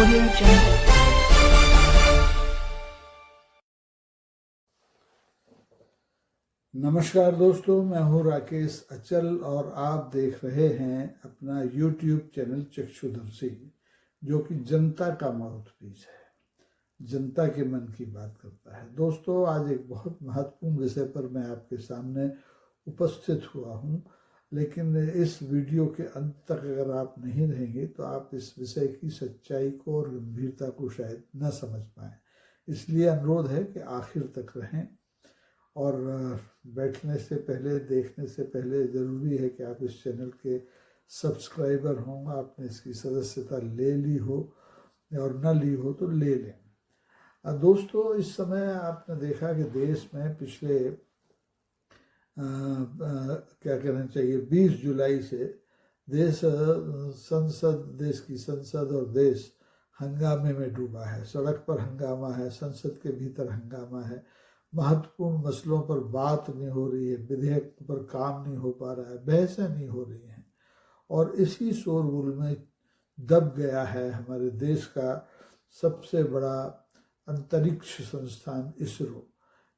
Audio Jungle. नमस्कार दोस्तों, मैं हूं राकेश अचल और आप देख रहे हैं अपना YouTube चैनल चक्षुदर्शी, जो कि जनता का माउथपीस है, जनता के मन की बात करता है। दोस्तों, आज एक बहुत महत्वपूर्ण विषय पर मैं आपके सामने उपस्थित हुआ हूं, लेकिन इस वीडियो के अंत तक अगर आप नहीं रहेंगे तो आप इस विषय की सच्चाई को और गंभीरता को शायद न समझ पाएं। इसलिए अनुरोध है कि आखिर तक रहें और बैठने से पहले, देखने से पहले ज़रूरी है कि आप इस चैनल के सब्सक्राइबर हों, आपने इसकी सदस्यता ले ली हो और न ली हो तो ले लें। दोस्तों, इस समय आपने देखा कि देश में पिछले क्या कहना चाहिए 20 जुलाई से देश की संसद और देश हंगामे में डूबा है। सड़क पर हंगामा है, संसद के भीतर हंगामा है, महत्वपूर्ण मसलों पर बात नहीं हो रही है, विधेयक पर काम नहीं हो पा रहा है, बहसें नहीं हो रही हैं। और इसी शोरगुल में दब गया है हमारे देश का सबसे बड़ा अंतरिक्ष संस्थान इसरो।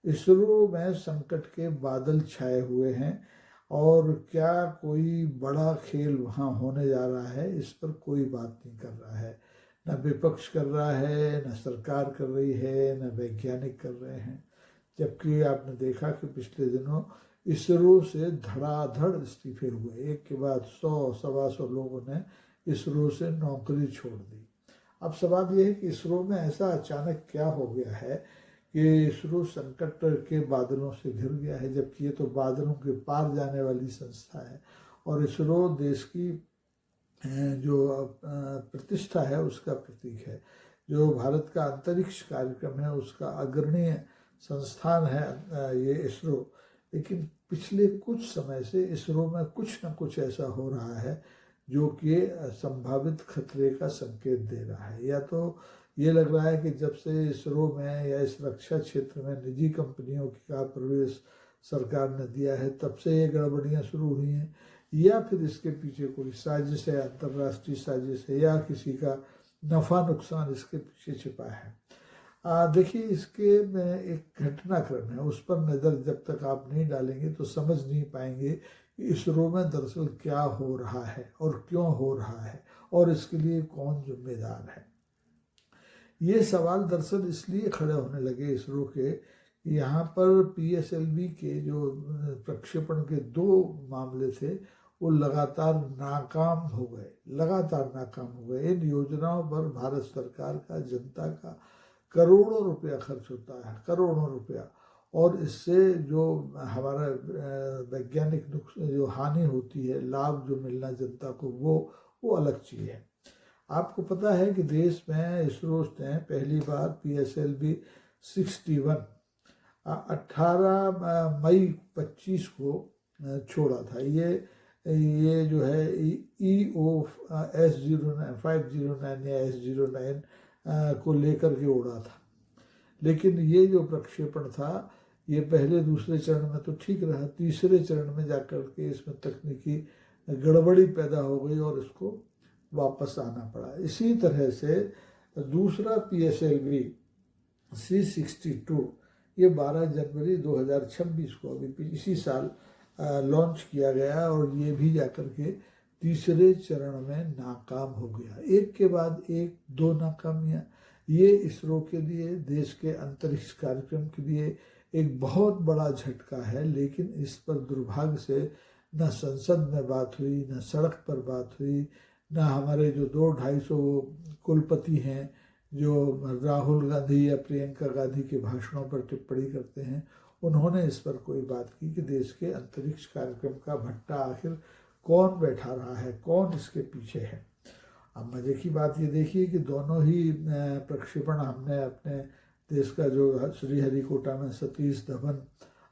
इसरो में संकट के बादल छाए हुए हैं और क्या कोई बड़ा खेल वहाँ होने जा रहा है, इस पर कोई बात नहीं कर रहा है। न विपक्ष कर रहा है, न सरकार कर रही है, न वैज्ञानिक कर रहे हैं। जबकि आपने देखा कि पिछले दिनों इसरो से धड़ाधड़ इस्तीफे हुए, एक के बाद 100-125 लोगों ने इसरो से नौकरी छोड़ दी। अब सवाल ये है कि इसरो में ऐसा अचानक क्या हो गया है कि इसरो संकट के बादलों से घिर गया है, जबकि ये तो बादलों के पार जाने वाली संस्था है। और इसरो देश की जो प्रतिष्ठा है उसका प्रतीक है, जो भारत का अंतरिक्ष कार्यक्रम है उसका अग्रणीय संस्थान है ये इसरो। लेकिन पिछले कुछ समय से इसरो में कुछ न कुछ ऐसा हो रहा है जो कि संभावित खतरे का संकेत दे रहा है। या तो ये लग रहा है कि जब से इसरो में या इस रक्षा क्षेत्र में निजी कंपनियों का प्रवेश सरकार ने दिया है तब से ये गड़बड़ियाँ शुरू हुई हैं, या फिर इसके पीछे कोई साजिश है, अंतर्राष्ट्रीय साजिश है, या किसी का नफ़ा नुकसान इसके पीछे छिपा है। देखिए, इसके में एक घटनाक्रम है, उस पर नज़र जब तक आप नहीं डालेंगे तो समझ नहीं पाएंगे कि इसरो में दरअसल क्या हो रहा है और क्यों हो रहा है और इसके लिए कौन जिम्मेदार है। ये सवाल दरअसल इसलिए खड़े होने लगे इसरो के, यहाँ पर PSLV के जो प्रक्षेपण के 2 मामले थे वो लगातार नाकाम हो गए। इन योजनाओं पर भारत सरकार का, जनता का करोड़ों रुपया खर्च होता है, करोड़ों रुपया, और इससे जो हमारा वैज्ञानिक जो हानि होती है, लाभ जो मिलना जनता को, वो अलग चीज़ है। आपको पता है कि देश में इसरो ने पहली बार PSLV 61 18 मई 25 को छोड़ा था। ये जो है EO S09 509 या S09 को लेकर के उड़ा था। लेकिन ये जो प्रक्षेपण था ये पहले दूसरे चरण में तो ठीक रहा, तीसरे चरण में जाकर के इसमें तकनीकी गड़बड़ी पैदा हो गई और इसको वापस आना पड़ा। इसी तरह से दूसरा PSLV C62 ये 12 जनवरी 2026 को अभी इसी साल लॉन्च किया गया और ये भी जाकर के तीसरे चरण में नाकाम हो गया। एक के बाद एक 2 नाकामियाँ। ये इसरो के लिए, देश के अंतरिक्ष कार्यक्रम के लिए एक बहुत बड़ा झटका है। लेकिन इस पर दुर्भाग्य से न संसद में बात हुई, न सड़क पर बात हुई, न हमारे जो 200-250 कुलपति हैं जो राहुल गांधी या प्रियंका गांधी के भाषणों पर टिप्पणी करते हैं, उन्होंने इस पर कोई बात की कि देश के अंतरिक्ष कार्यक्रम का भट्टा आखिर कौन बैठा रहा है, कौन इसके पीछे है। अब मजे की बात ये देखिए कि दोनों ही प्रक्षेपण हमने अपने देश का जो श्रीहरिकोटा में सतीश धवन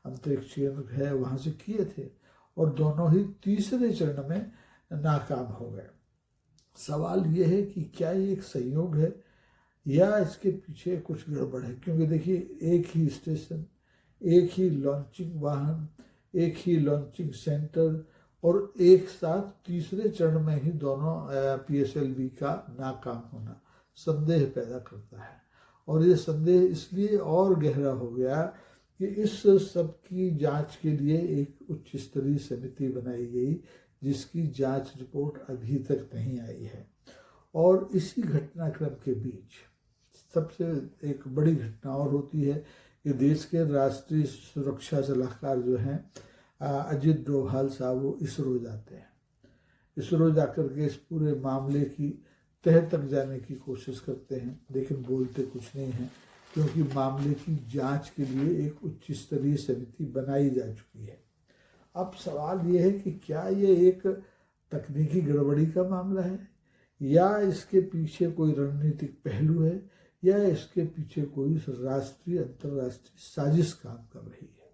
अंतरिक्ष केंद्र है वहाँ से किए थे और दोनों ही तीसरे चरण में नाकाम हो गए। सवाल ये है कि क्या ये एक संयोग है या इसके पीछे कुछ गड़बड़ है, क्योंकि देखिए एक ही स्टेशन, एक ही लॉन्चिंग वाहन, एक ही लॉन्चिंग सेंटर और एक साथ तीसरे चरण में ही दोनों PSLV का नाकाम होना। संदेह पैदा करता है। और ये संदेह इसलिए और गहरा हो गया कि इस सब की जांच के लिए एक उच्च स्तरीय समिति बनाई गई जिसकी जांच रिपोर्ट अभी तक नहीं आई है। और इसी घटनाक्रम के बीच सबसे एक बड़ी घटना और होती है कि देश के राष्ट्रीय सुरक्षा सलाहकार जो हैं अजित डोभाल साहब, वो इसरो जाते हैं। इसरो जाकर के इस पूरे मामले की तह तक जाने की कोशिश करते हैं, लेकिन बोलते कुछ नहीं हैं, क्योंकि मामले की जांच के लिए एक उच्च स्तरीय समिति बनाई जा चुकी है। अब सवाल ये है कि क्या ये एक तकनीकी गड़बड़ी का मामला है, या इसके पीछे कोई रणनीतिक पहलू है, या इसके पीछे कोई राष्ट्रीय अंतर्राष्ट्रीय साजिश काम कर रही है।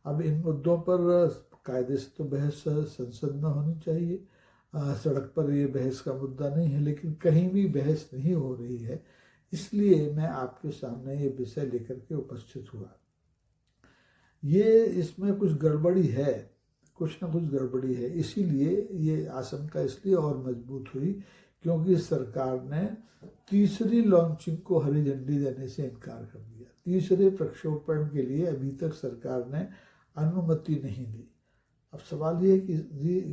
अब इन मुद्दों पर कायदे से तो बहस संसद में होनी चाहिए, सड़क पर ये बहस का मुद्दा नहीं है, लेकिन कहीं भी बहस नहीं हो रही है, इसलिए मैं आपके सामने ये विषय लेकर के उपस्थित हुआ। ये इसमें कुछ गड़बड़ी है, कुछ ना कुछ गड़बड़ी है, इसीलिए ये आशंका इसलिए और मजबूत हुई क्योंकि सरकार ने तीसरी लॉन्चिंग को हरी झंडी देने से इनकार कर दिया। तीसरे प्रक्षेपण के लिए अभी तक सरकार ने अनुमति नहीं दी। अब सवाल ये है कि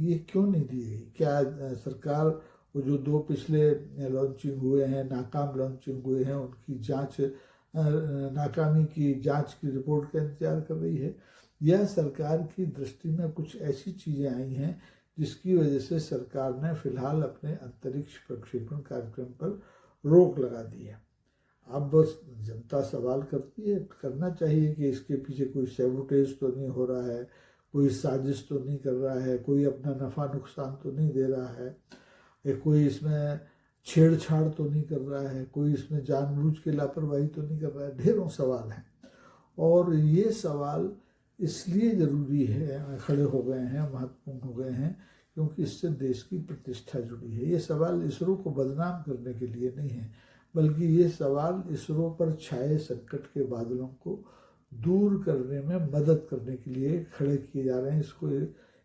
ये क्यों नहीं दी गई? क्या सरकार वो जो 2 पिछले लॉन्चिंग हुए हैं, नाकाम लॉन्चिंग हुए हैं, उनकी जांच, नाकामी की जांच की रिपोर्ट का इंतजार कर रही है, या सरकार की दृष्टि में कुछ ऐसी चीज़ें आई हैं जिसकी वजह से सरकार ने फिलहाल अपने अंतरिक्ष प्रक्षेपण कार्यक्रम पर रोक लगा दी है? अब बस जनता सवाल करती है, करना चाहिए कि इसके पीछे कोई सैबोटेज तो नहीं हो रहा है, कोई साजिश तो नहीं कर रहा है, कोई अपना नफ़ा नुकसान तो नहीं दे रहा है, कोई इसमें छेड़छाड़ तो नहीं कर रहा है, कोई इसमें जानबूझ के लापरवाही तो नहीं कर रहा है। ढेरों सवाल हैं, और ये सवाल इसलिए ज़रूरी है, खड़े हो गए हैं, महत्वपूर्ण हो गए हैं, क्योंकि इससे देश की प्रतिष्ठा जुड़ी है। ये सवाल इसरो को बदनाम करने के लिए नहीं है, बल्कि ये सवाल इसरो पर छाए संकट के बादलों को दूर करने में मदद करने के लिए खड़े किए जा रहे हैं।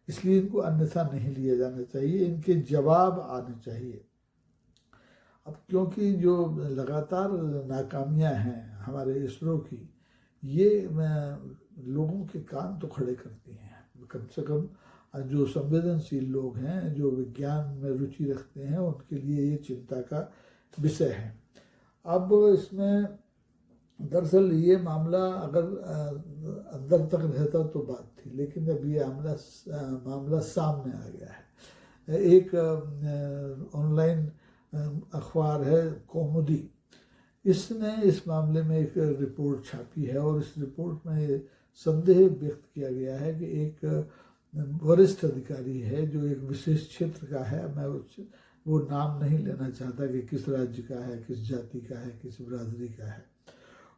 इसलिए इनको अन्यथा नहीं लिया जाना चाहिए, इनके जवाब आने चाहिए। अब क्योंकि जो लगातार नाकामियां हैं हमारे इसरो की, ये लोगों के कान तो खड़े करती हैं। कम से कम जो संवेदनशील लोग हैं, जो विज्ञान में रुचि रखते हैं, उनके लिए ये चिंता का विषय है। अब इसमें दरअसल ये मामला अगर अंदर तक रहता तो बात थी, लेकिन अब ये मामला सामने आ गया है। एक ऑनलाइन अखबार है कौमुदी, इसने इस मामले में एक रिपोर्ट छापी है, और इस रिपोर्ट में ये संदेह व्यक्त किया गया है कि एक वरिष्ठ अधिकारी है जो एक विशेष क्षेत्र का है, मैं वो नाम नहीं लेना चाहता कि किस राज्य का है, किस जाति का है, किस बिरादरी का है,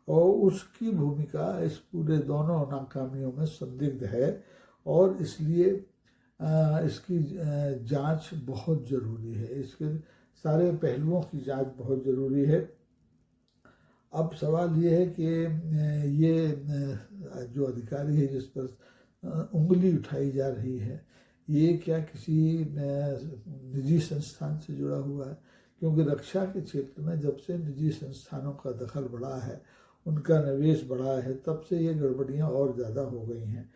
और उसकी भूमिका इस पूरे दोनों नाकामियों में संदिग्ध है, और इसलिए इसकी जांच बहुत ज़रूरी है, इसके सारे पहलुओं की जांच बहुत ज़रूरी है। अब सवाल ये है कि ये जो अधिकारी है जिस पर उंगली उठाई जा रही है, ये क्या किसी निजी संस्थान से जुड़ा हुआ है? क्योंकि रक्षा के क्षेत्र में जब से निजी संस्थानों का दखल बढ़ा है, उनका निवेश बढ़ा है, तब से ये गड़बड़ियाँ और ज़्यादा हो गई हैं।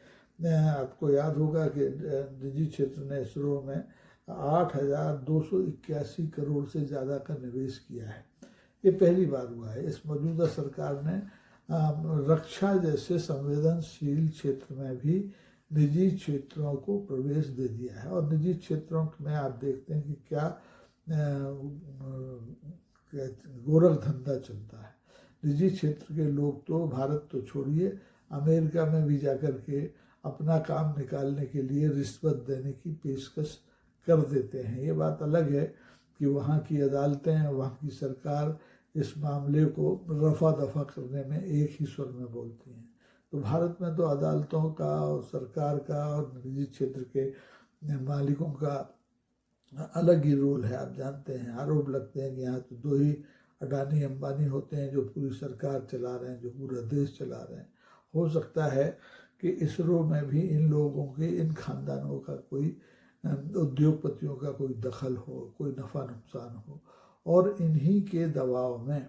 आपको याद होगा कि निजी क्षेत्र ने इसरो में 8,281 करोड़ से ज़्यादा का निवेश किया है। ये पहली बार हुआ है। इस मौजूदा सरकार ने रक्षा जैसे संवेदनशील क्षेत्र में भी निजी क्षेत्रों को प्रवेश दे दिया है, और निजी क्षेत्रों में आप देखते हैं कि क्या गोरख धंधा चलता है। निजी क्षेत्र के लोग तो भारत तो छोड़िए, अमेरिका में भी जाकर के अपना काम निकालने के लिए रिश्वत देने की पेशकश कर देते हैं। ये बात अलग है कि वहाँ की अदालतें, वहाँ की सरकार इस मामले को रफा दफा करने में एक ही स्वर में बोलती हैं। तो भारत में तो अदालतों का और सरकार का और निजी क्षेत्र के मालिकों का अलग ही रोल है। आप जानते हैं, आरोप लगते हैं कि यहाँ तो 2 ही अडानी अंबानी होते हैं जो पूरी सरकार चला रहे हैं, जो पूरा देश चला रहे हैं। हो सकता है कि इसरो में भी इन लोगों के, इन खानदानों का कोई, उद्योगपतियों का कोई दखल हो, कोई नफ़ा नुकसान हो, और इन्हीं के दबाव में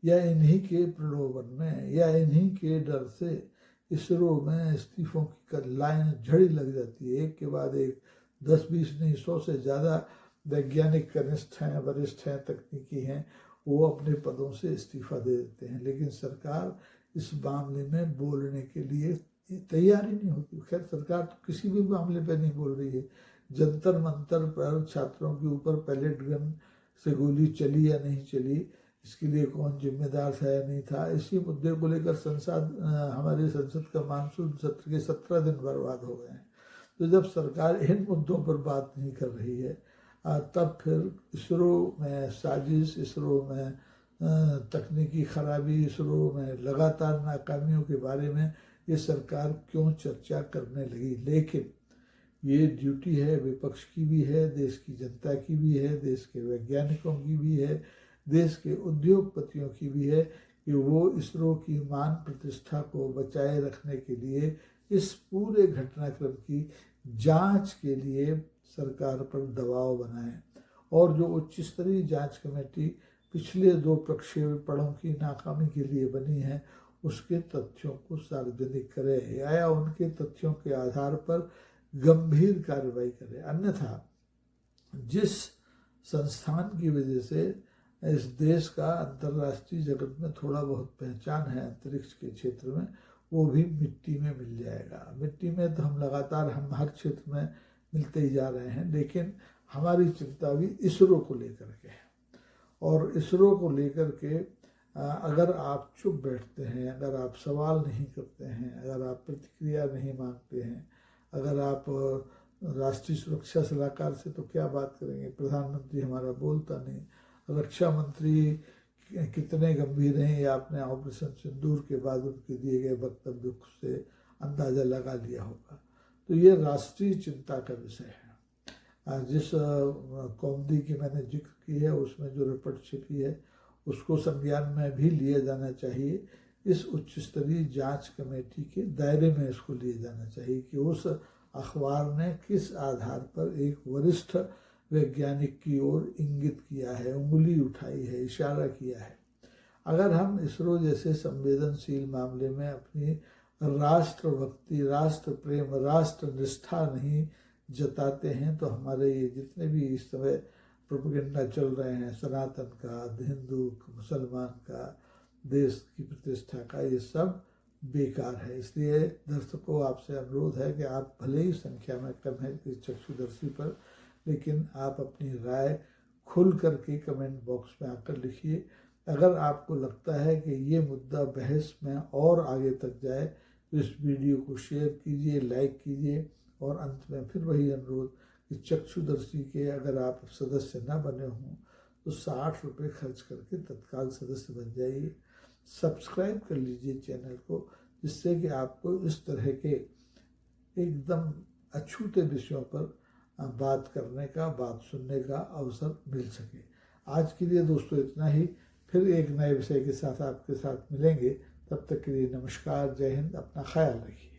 या इन्हीं के प्रलोभन में या इन्हीं के डर से इसरो में इस्तीफों की लाइन झड़ी लग जाती है। एक के बाद एक 10-20 नहीं 100 से ज़्यादा वैज्ञानिक कनिष्ठ हैं, वरिष्ठ हैं, तकनीकी हैं, वो अपने पदों से इस्तीफा दे देते हैं। लेकिन सरकार इस मामले में बोलने के लिए तैयार ही नहीं होती। खैर सरकार तो किसी भी मामले पर नहीं बोल रही है। जंतर मंतर पर छात्रों के ऊपर पैलेट गन से गोली चली या नहीं चली, इसके लिए कौन जिम्मेदार था या नहीं था, इसी मुद्दे को लेकर हमारे संसद का मानसून सत्र के 17 दिन बर्बाद हो गए हैं। तो जब सरकार इन मुद्दों पर बात नहीं कर रही है, तब फिर इसरो में साजिश, इसरो में तकनीकी खराबी, इसरो में लगातार नाकामियों के बारे में ये सरकार क्यों चर्चा करने लगी। लेकिन ये ड्यूटी है विपक्ष की भी है, देश की जनता की भी है, देश के वैज्ञानिकों की भी है, देश के उद्योगपतियों की भी है कि वो इसरो की मान प्रतिष्ठा को बचाए रखने के लिए इस पूरे घटनाक्रम की जांच के लिए सरकार पर दबाव बनाएं। और जो उच्च स्तरीय जांच कमेटी पिछले 2 प्रक्षेपणों की नाकामी के लिए बनी है, उसके तथ्यों को सार्वजनिक करे या उनके तथ्यों के आधार पर गंभीर कार्रवाई करे। अन्यथा जिस संस्थान की वजह से इस देश का अंतर्राष्ट्रीय जगत में थोड़ा बहुत पहचान है अंतरिक्ष के क्षेत्र में, वो भी मिट्टी में मिल जाएगा। मिट्टी में तो हम लगातार हर क्षेत्र में मिलते ही जा रहे हैं, लेकिन हमारी चिंता भी इसरो को लेकर के है। और इसरो को लेकर के अगर आप चुप बैठते हैं, अगर आप सवाल नहीं करते हैं, अगर आप प्रतिक्रिया नहीं मांगते हैं, अगर आप राष्ट्रीय सुरक्षा सलाहकार से तो क्या बात करेंगे, प्रधानमंत्री हमारा बोलता नहीं, रक्षा मंत्री कितने गंभीर हैं ये आपने ऑपरेशन सिंदूर के बाद उनके दिए गए वक्तव्य से अंदाज़ा लगा लिया होगा। तो ये राष्ट्रीय चिंता का विषय है। जिस कौमुदी की मैंने जिक्र की है उसमें जो रिपोर्ट छिपी है उसको संज्ञान में भी लिया जाना चाहिए। इस उच्च स्तरीय जांच कमेटी के दायरे में इसको लिया जाना चाहिए कि उस अखबार ने किस आधार पर एक वरिष्ठ वैज्ञानिक की ओर इंगित किया है, उंगली उठाई है, इशारा किया है। अगर हम इसरो जैसे संवेदनशील मामले में अपनी राष्ट्रभक्ति, राष्ट्र प्रेम, राष्ट्र निष्ठा नहीं जताते हैं तो हमारे ये जितने भी इस समय प्रोपेगेंडा चल रहे हैं, सनातन का, हिंदू मुसलमान का, देश की प्रतिष्ठा का, ये सब बेकार है। इसलिए दर्शकों आपसे अनुरोध है कि आप भले ही संख्या में कम है इस चक्षुदर्शी पर, लेकिन आप अपनी राय खुल करके कमेंट बॉक्स में आकर लिखिए। अगर आपको लगता है कि ये मुद्दा बहस में और आगे तक जाए तो इस वीडियो को शेयर कीजिए, लाइक कीजिए। और अंत में फिर वही अनुरोध कि चक्षुदर्शी के अगर आप सदस्य न बने हों तो 60 रुपये खर्च करके तत्काल सदस्य बन जाइए। सब्सक्राइब कर लीजिए चैनल को, जिससे कि आपको इस तरह के एकदम अछूते विषयों पर बात करने का, बात सुनने का अवसर मिल सके। आज के लिए दोस्तों इतना ही। फिर एक नए विषय के साथ आपके साथ मिलेंगे। तब तक के लिए नमस्कार, जय हिंद, अपना ख्याल रखिए।